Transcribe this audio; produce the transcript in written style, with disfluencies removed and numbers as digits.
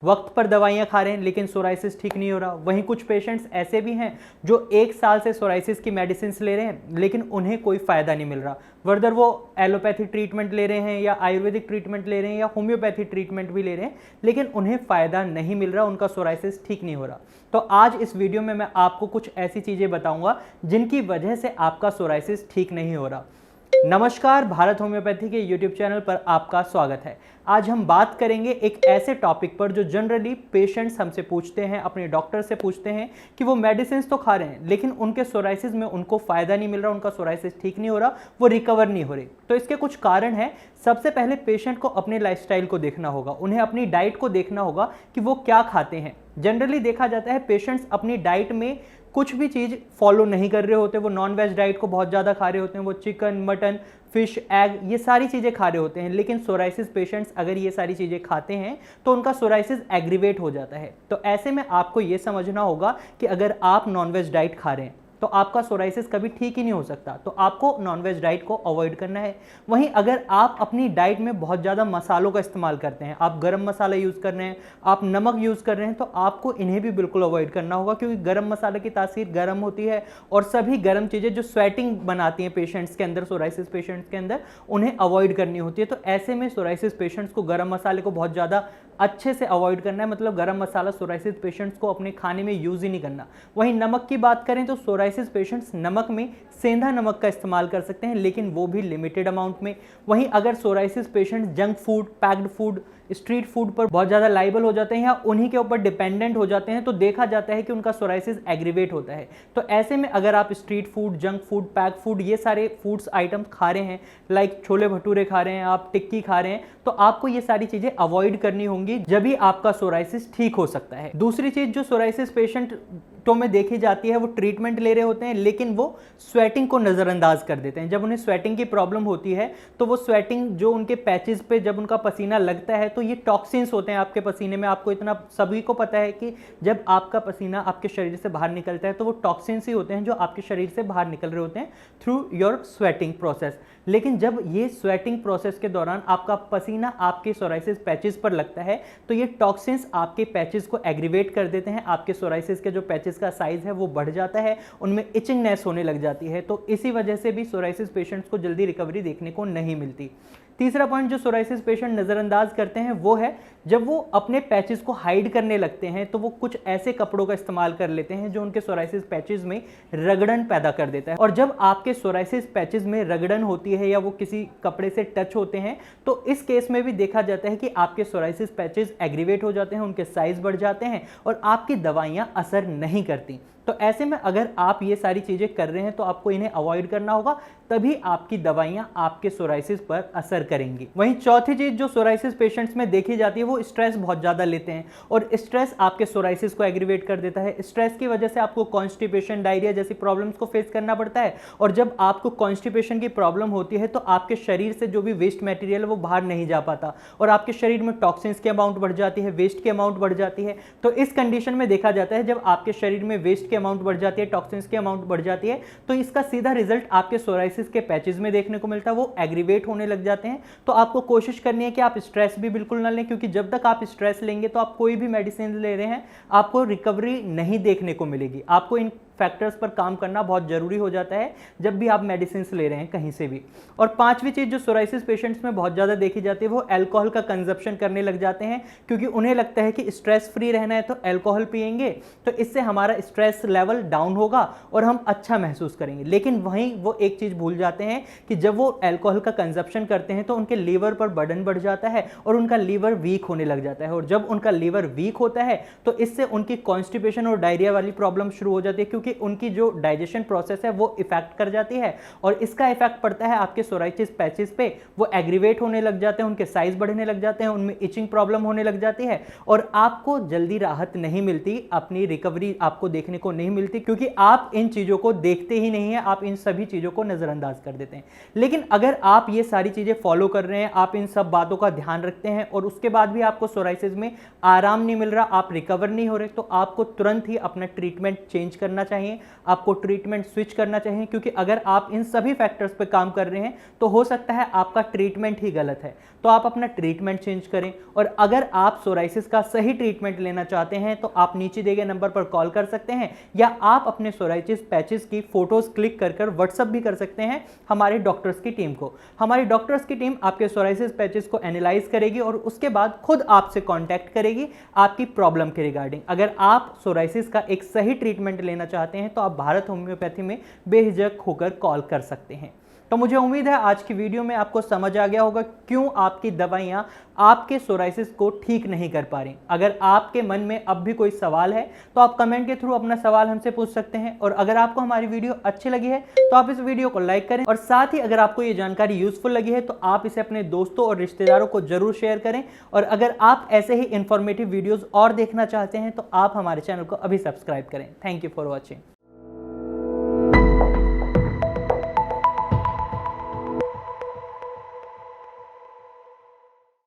वक्त पर दवाइयाँ खा रहे हैं लेकिन सोराइसिस ठीक नहीं हो रहा। वहीं कुछ पेशेंट्स ऐसे भी हैं जो 1 साल से सोराइसिस की मेडिसिन ले रहे हैं लेकिन उन्हें कोई फ़ायदा नहीं मिल रहा। वरदर वो एलोपैथी ट्रीटमेंट ले रहे हैं या आयुर्वेदिक ट्रीटमेंट ले रहे हैं या होम्योपैथी ट्रीटमेंट भी ले रहे हैं लेकिन उन्हें फ़ायदा नहीं मिल रहा, उनका सोराइसिस ठीक नहीं हो रहा। तो आज इस वीडियो में मैं आपको कुछ ऐसी चीज़ें बताऊँगा जिनकी वजह से आपका सोराइसिस ठीक नहीं हो रहा। नमस्कार, भारत होम्योपैथी के यूट्यूब चैनल पर आपका स्वागत है। आज हम बात करेंगे एक ऐसे टॉपिक पर जो जनरली पेशेंट्स हमसे पूछते हैं, अपने डॉक्टर से पूछते हैं कि वो मेडिसिन तो खा रहे हैं लेकिन उनके सोराइसिस में उनको फ़ायदा नहीं मिल रहा, उनका सोराइसिस ठीक नहीं हो रहा, वो रिकवर नहीं हो रही। तो इसके कुछ कारण हैं। सबसे पहले पेशेंट को अपने लाइफस्टाइल को देखना होगा, उन्हें अपनी डाइट को देखना होगा कि वो क्या खाते हैं। जनरली देखा जाता है पेशेंट्स अपनी डाइट में कुछ भी चीज़ फॉलो नहीं कर रहे होते, वो नॉन वेज डाइट को बहुत ज़्यादा खा रहे होते हैं, वो चिकन, मटन, फिश, एग ये सारी चीज़ें खा रहे होते हैं। लेकिन सोराइसिस पेशेंट्स अगर ये सारी चीज़ें खाते हैं तो उनका सोराइसिस एग्रीवेट हो जाता है। तो ऐसे में आपको ये समझना होगा कि अगर आप नॉन वेज डाइट खा रहे हैं तो आपका सोराइसिस कभी ठीक ही नहीं हो सकता, तो आपको नॉनवेज डाइट को अवॉइड करना है। वहीं अगर आप अपनी डाइट में बहुत ज़्यादा मसालों का इस्तेमाल करते हैं, आप गरम मसाला यूज़ कर रहे हैं, आप नमक यूज़ कर रहे हैं, तो आपको इन्हें भी बिल्कुल अवॉइड करना होगा क्योंकि गरम मसाले की तासीर गर्म होती है और सभी गर्म चीज़ें जो स्वेटिंग बनाती हैं पेशेंट्स के अंदर, सोराइसिस पेशेंट्स के अंदर, उन्हें अवॉइड करनी होती है। तो ऐसे में सोराइसिस पेशेंट्स को गरम मसाले को बहुत ज़्यादा अच्छे से अवॉइड करना है, मतलब गरम मसाला सोराइसिस पेशेंट्स को अपने खाने में यूज़ ही नहीं करना। वहीं नमक की बात करें तो सोराइसिस पेशेंट्स नमक में सेंधा नमक का इस्तेमाल कर सकते हैं लेकिन वो भी लिमिटेड अमाउंट में। वहीं अगर psoriasis patients junk food, packed food, street food पर बहुत ज़्यादा लाइबल हो जाते हैं या उन्हीं के ऊपर डिपेंडेंट हो जाते हैं तो देखा जाता है कि उनका सोराइसिस एग्रीवेट होता है। तो ऐसे में अगर आप street food, junk food, pack food ये सारे फूड्स आइटम खा रहे हैं, लाइक छोले भटूरे खा रहे हैं, आप टिक्की खा रहे हैं, तो आपको ये सारी चीज़ें अवॉइड करनी होंगी, जब भी आपका सोराइसिस ठीक हो सकता है। दूसरी चीज़ जो सोराइसिस पेशेंट तो में देखी जाती है, वो ट्रीटमेंट ले रहे होते हैं लेकिन वो स्वेटिंग को नज़रअंदाज कर देते हैं। जब उन्हें स्वेटिंग की प्रॉब्लम होती है तो वो स्वेटिंग जो उनके पैचेस पे जब उनका पसीना लगता है तो ये टॉक्सिन्स होते हैं आपके पसीने में। आपको इतना सभी को पता है कि जब आपका पसीना आपके शरीर से बाहर निकलता है तो वो टॉक्सिन्स ही होते हैं जो आपके शरीर से बाहर निकल रहे होते हैं थ्रू योर स्वेटिंग प्रोसेस। लेकिन जब ये स्वेटिंग प्रोसेस के दौरान आपका पसीना आपके सोराइसिस पैचेस पर लगता है तो ये टॉक्सिन्स आपके पैचेस को एग्रीवेट कर देते हैं। आपके सोराइसिस के जो पैचेस का साइज है वो बढ़ जाता है, उनमें इचिंगनेस होने लग जाती है। तो इसी वजह से भी सोराइसिस पेशेंट्स को जल्दी रिकवरी देखने को नहीं मिलती। तीसरा पॉइंट जो सोराइसिस पेशेंट नज़रअंदाज करते हैं वो है जब वो अपने पैचेस को हाइड करने लगते हैं तो वो कुछ ऐसे कपड़ों का इस्तेमाल कर लेते हैं जो उनके सोराइसिस पैचेस में रगड़न पैदा कर देता है। और जब आपके सोराइसिस पैचेस में रगड़न होती है या वो किसी कपड़े से टच होते हैं तो इस केस में भी देखा जाता है कि आपके सोराइसिस पैचेस एग्रीवेट हो जाते हैं, उनके साइज बढ़ जाते हैं और आपकी दवाइयाँ असर नहीं करती। तो ऐसे में अगर आप ये सारी चीज़ें कर रहे हैं तो आपको इन्हें अवॉइड करना होगा, तभी आपकी दवाइयाँ आपके सोराइसिस पर असर करेंगी। वहीं चौथी चीज़ जो सोराइसिस पेशेंट्स में देखी जाती है वो स्ट्रेस बहुत ज़्यादा लेते हैं और स्ट्रेस आपके सोराइसिस को एग्रीवेट कर देता है। स्ट्रेस की वजह से आपको कॉन्स्टिपेशन, डायरिया जैसी प्रॉब्लम्स को फेस करना पड़ता है और जब आपको कॉन्स्टिपेशन की प्रॉब्लम होती है तो आपके शरीर से जो भी वेस्ट मटेरियल है वो बाहर नहीं जा पाता और आपके शरीर में टॉक्सिन्स की अमाउंट बढ़ जाती है, वेस्ट की अमाउंट बढ़ जाती है। तो इस कंडीशन में देखा जाता है जब आपके शरीर में वेस्ट अमाउंट बढ़ जाती है, टॉक्सिन्स की अमाउंट बढ़ जाती है, तो इसका सीधा रिजल्ट आपके सोराइसिस के पैचेस में देखने को मिलता है, वो एग्रीवेट होने लग जाते हैं। तो आपको कोशिश करनी है कि आप स्ट्रेस भी बिल्कुल ना लें क्योंकि जब तक आप स्ट्रेस लेंगे तो आप कोई भी मेडिसिन ले रहे हैं आपको रिकवरी नहीं देखने को मिलेगी। आपको इन फैक्टर्स पर काम करना बहुत जरूरी हो जाता है जब भी आप मेडिसिन ले रहे हैं कहीं से भी। और पांचवी चीज़ जो सोराइसिस पेशेंट्स में बहुत ज़्यादा देखी जाती है वो अल्कोहल का कंजप्शन करने लग जाते हैं क्योंकि उन्हें लगता है कि स्ट्रेस फ्री रहना है तो अल्कोहल पिएंगे तो इससे हमारा स्ट्रेस लेवल डाउन होगा और हम अच्छा महसूस करेंगे। लेकिन वहीं वो एक चीज़ भूल जाते हैं कि जब वो अल्कोहल का कंजप्शन करते हैं तो उनके लीवर पर बर्डन बढ़ जाता है और उनका लीवर वीक होने लग जाता है और जब उनका लीवर वीक होता है तो इससे उनकी कॉन्स्टिपेशन और डायरिया वाली प्रॉब्लम शुरू हो जाती है क्योंकि उनकी जो डाइजेशन प्रोसेस है वो इफेक्ट कर जाती है और इसका इफेक्ट पड़ता है आपके सोराइसिस पैचेस पे, वो एग्रीवेट होने लग जाते हैं, उनके साइज बढ़ने लग जाते हैं, उनमें इचिंग प्रॉब्लम होने लग जाती है और आपको जल्दी राहत नहीं मिलती, अपनी रिकवरी आपको देखने को नहीं मिलती क्योंकि आप इन चीज़ों को देखते ही नहीं है, आप इन सभी चीज़ों को नज़रअंदाज कर देते हैं। लेकिन अगर आप ये सारी चीज़ें फॉलो कर रहे हैं, आप इन सब बातों का ध्यान रखते हैं और उसके बाद भी आपको सोराइसिस में आराम नहीं मिल रहा, आप रिकवर नहीं हो रहे, तो आपको तुरंत ही अपना ट्रीटमेंट चेंज करना चाहिए। चाहिए, आपको ट्रीटमेंट स्विच करना चाहिए, क्योंकि अगर आप इन सभी फैक्टर्स पे काम कर रहे हैं तो हो सकता है आपका ट्रीटमेंट ही गलत है। तो आप अपना ट्रीटमेंट चेंज करें। और अगर आप सोराइसिस का सही ट्रीटमेंट लेना चाहते हैं तो आप नीचे दिए गए नंबर पर कॉल कर सकते हैं, या आप अपने सोराइसिस पैचेस की फोटोज क्लिक कर व्हाट्सएप भी कर सकते हैं हमारे डॉक्टर्स की टीम को। हमारी डॉक्टर्स की टीम आपके सोराइसिस पैचेस को एनालाइज करेगी और उसके बाद खुद आपसे कांटेक्ट करेगी आपकी प्रॉब्लम के रिगार्डिंग। अगर आप सोराइसिस का एक सही ट्रीटमेंट लेना चाहते हैं तो आप भारत होम्योपैथी में बेझिझक होकर कॉल कर सकते हैं। तो मुझे उम्मीद है आज की वीडियो में आपको समझ आ गया होगा क्यों आपकी दवाइयां आपके सोराइसिस को ठीक नहीं कर पा रही। अगर आपके मन में अब भी कोई सवाल है तो आप कमेंट के थ्रू अपना सवाल हमसे पूछ सकते हैं। और अगर आपको हमारी वीडियो अच्छी लगी है तो आप इस वीडियो को लाइक करें, और साथ ही अगर आपको ये जानकारी यूजफुल लगी है तो आप इसे अपने दोस्तों और रिश्तेदारों को जरूर शेयर करें। और अगर आप ऐसे ही इंफॉर्मेटिव वीडियोज और देखना चाहते हैं तो आप हमारे चैनल को अभी सब्सक्राइब करें। Thank you for watching.